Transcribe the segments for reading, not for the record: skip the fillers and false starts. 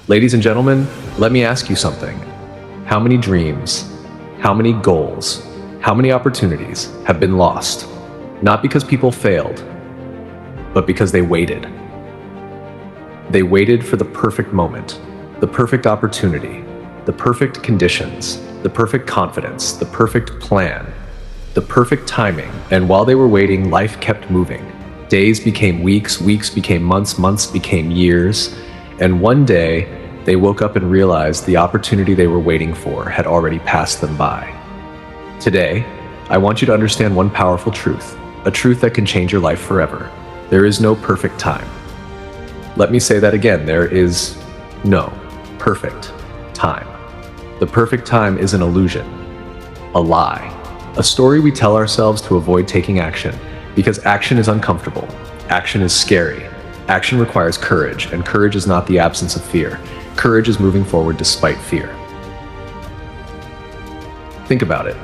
Ladies and gentlemen, let me ask you something. How many dreams, how many goals, how many opportunities have been lost? Not because people failed, but because they waited. They waited for the perfect moment, the perfect opportunity, the perfect conditions, the perfect confidence, the perfect plan, the perfect timing. And while they were waiting, life kept moving. Days became weeks, weeks became months, months became years. And one day, they woke up and realized the opportunity they were waiting for had already passed them by. Today, I want you to understand one powerful truth, a truth that can change your life forever. There is no perfect time. Let me say that again, there is no perfect time. The perfect time is an illusion, a lie, a story we tell ourselves to avoid taking action, because action is uncomfortable, action is scary, action requires courage, and courage is not the absence of fear. Courage is moving forward despite fear. Think about it.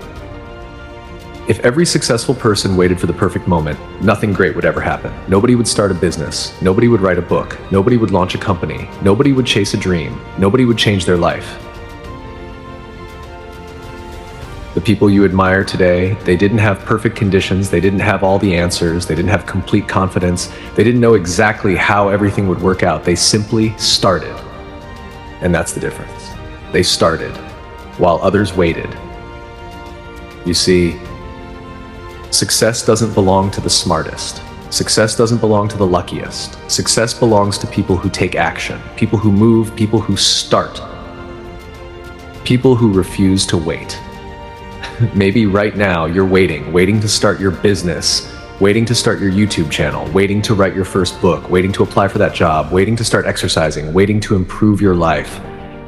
If every successful person waited for the perfect moment, nothing great would ever happen. Nobody would start a business, nobody would write a book, nobody would launch a company, nobody would chase a dream, nobody would change their life. The people you admire today, they didn't have perfect conditions, they didn't have all the answers, they didn't have complete confidence, they didn't know exactly how everything would work out. They simply started. And that's the difference. They started while others waited. You see, success doesn't belong to the smartest. Success doesn't belong to the luckiest. Success belongs to people who take action, people who move, people who start, people who refuse to wait. Maybe right now you're waiting to start your business, waiting to start your YouTube channel, waiting to write your first book, waiting to apply for that job, waiting to start exercising, waiting to improve your life,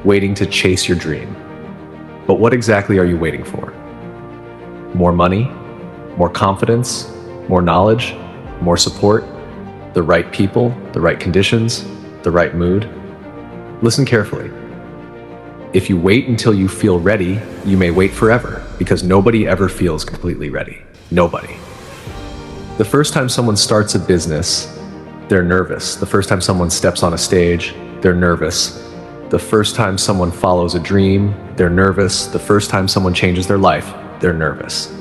waiting to chase your dream. But what exactly are you waiting for? More money? More confidence? More knowledge? More support? The right people? The right conditions? The right mood? Listen carefully. If you wait until you feel ready, you may wait forever, because nobody ever feels completely ready. Nobody. The first time someone starts a business, they're nervous. The first time someone steps on a stage, they're nervous. The first time someone follows a dream, they're nervous. The first time someone changes their life, they're nervous.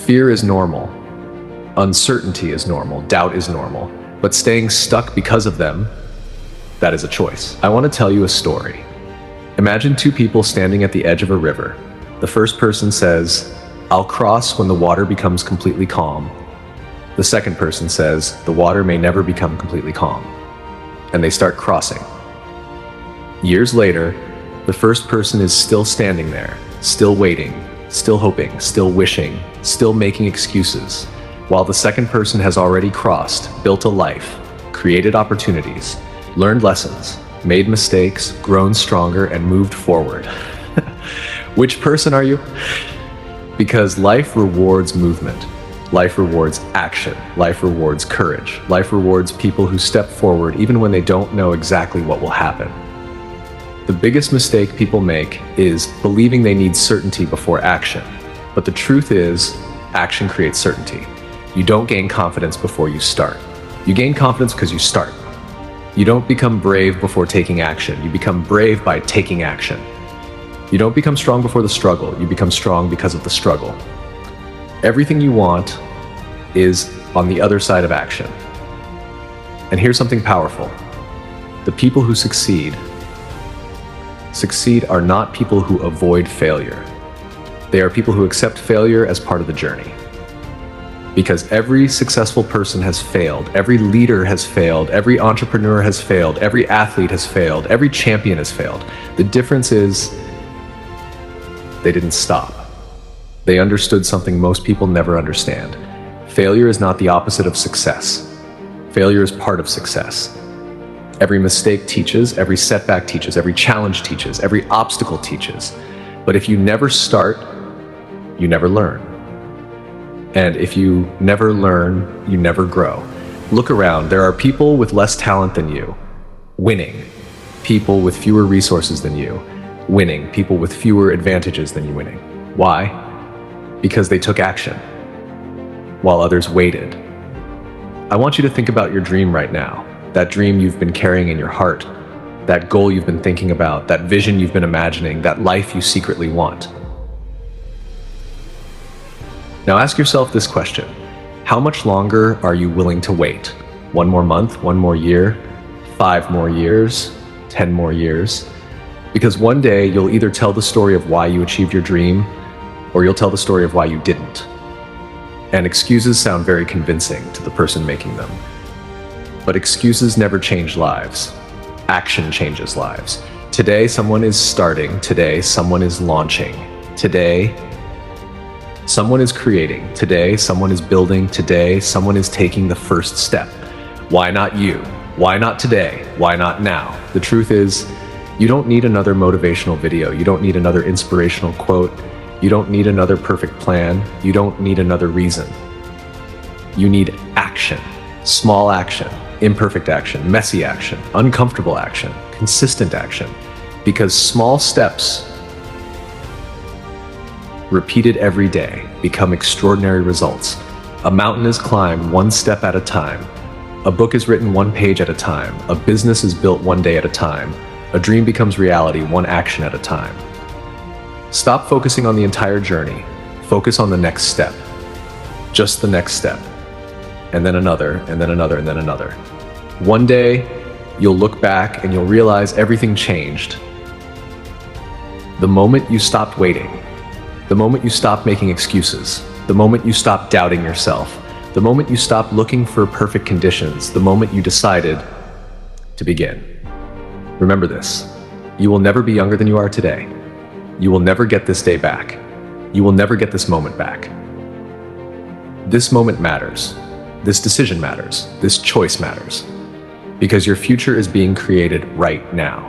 Fear is normal. Uncertainty is normal. Doubt is normal. But staying stuck because of them, that is a choice. I want to tell you a story. Imagine two people standing at the edge of a river. The first person says, "I'll cross when the water becomes completely calm." The second person says, "The water may never become completely calm." And they start crossing. Years later, the first person is still standing there, still waiting, still hoping, still wishing, still making excuses, while the second person has already crossed, built a life, created opportunities, learned lessons, made mistakes, grown stronger, and moved forward. Which person are you? Because life rewards movement. Life rewards action. Life rewards courage. Life rewards people who step forward even when they don't know exactly what will happen. The biggest mistake people make is believing they need certainty before action. But the truth is, action creates certainty. You don't gain confidence before you start. You gain confidence because you start. You don't become brave before taking action. You become brave by taking action. You don't become strong before the struggle. You become strong because of the struggle. Everything you want is on the other side of action. And here's something powerful. The people who succeed are not people who avoid failure. They are people who accept failure as part of the journey. Because every successful person has failed, every leader has failed, every entrepreneur has failed, every athlete has failed, every champion has failed. The difference is they didn't stop. They understood something most people never understand. Failure is not the opposite of success. Failure is part of success. Every mistake teaches, every setback teaches, every challenge teaches, every obstacle teaches. But if you never start, you never learn. And if you never learn, you never grow. Look around. There are people with less talent than you, winning. People with fewer resources than you, winning. People with fewer advantages than you, winning. Why? Because they took action, while others waited. I want you to think about your dream right now, that dream you've been carrying in your heart, that goal you've been thinking about, that vision you've been imagining, that life you secretly want. Now ask yourself this question: how much longer are you willing to wait? 1 more month, 1 more year, 5 more years, 10 more years? Because one day you'll either tell the story of why you achieved your dream, or you'll tell the story of why you didn't. And excuses sound very convincing to the person making them. But excuses never change lives. Action changes lives. Today, someone is starting. Today, someone is launching. Today, someone is creating. Today, someone is building. Today, someone is taking the first step. Why not you? Why not today? Why not now? The truth is, you don't need another motivational video. You don't need another inspirational quote. You don't need another perfect plan. You don't need another reason. You need action. Small action, imperfect action, messy action, uncomfortable action, consistent action. Because small steps repeated every day become extraordinary results. A mountain is climbed 1 step at a time. A book is written 1 page at a time. A business is built 1 day at a time. A dream becomes reality 1 action at a time. Stop focusing on the entire journey. Focus on the next step. Just the next step. And then another, and then another, and then another. One day, you'll look back and you'll realize everything changed. The moment you stopped waiting, the moment you stopped making excuses, the moment you stopped doubting yourself, the moment you stopped looking for perfect conditions, the moment you decided to begin. Remember this: you will never be younger than you are today. You will never get this day back. You will never get this moment back. This moment matters. This decision matters. This choice matters. Because your future is being created right now.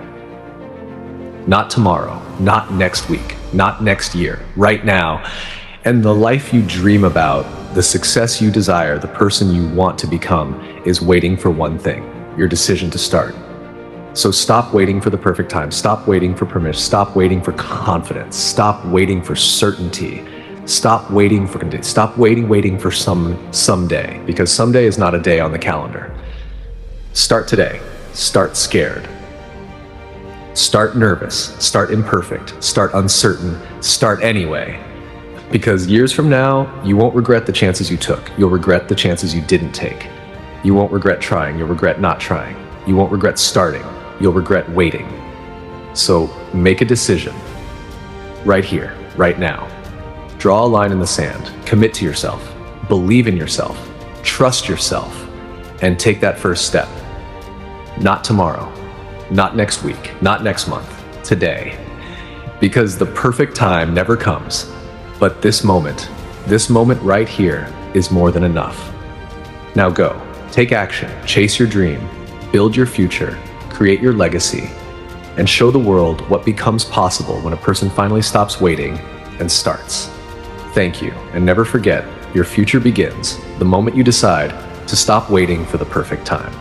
Not tomorrow, not next week, not next year, right now. And the life you dream about, the success you desire, the person you want to become is waiting for one thing: your decision to start. So stop waiting for the perfect time. Stop waiting for permission. Stop waiting for confidence. Stop waiting for certainty. Stop waiting for someday, because someday is not a day on the calendar. Start today. Start scared. Start nervous. Start imperfect. Start uncertain. Start anyway. Because years from now, you won't regret the chances you took. You'll regret the chances you didn't take. You won't regret trying. You'll regret not trying. You won't regret starting. You'll regret waiting. So make a decision right here, right now. Draw a line in the sand. Commit to yourself. Believe in yourself. Trust yourself. And take that first step. Not tomorrow. Not next week. Not next month. Today. Because the perfect time never comes. But this moment right here is more than enough. Now go. Take action. Chase your dream. Build your future. Create your legacy. And show the world what becomes possible when a person finally stops waiting and starts. Thank you. And never forget, your future begins the moment you decide to stop waiting for the perfect time.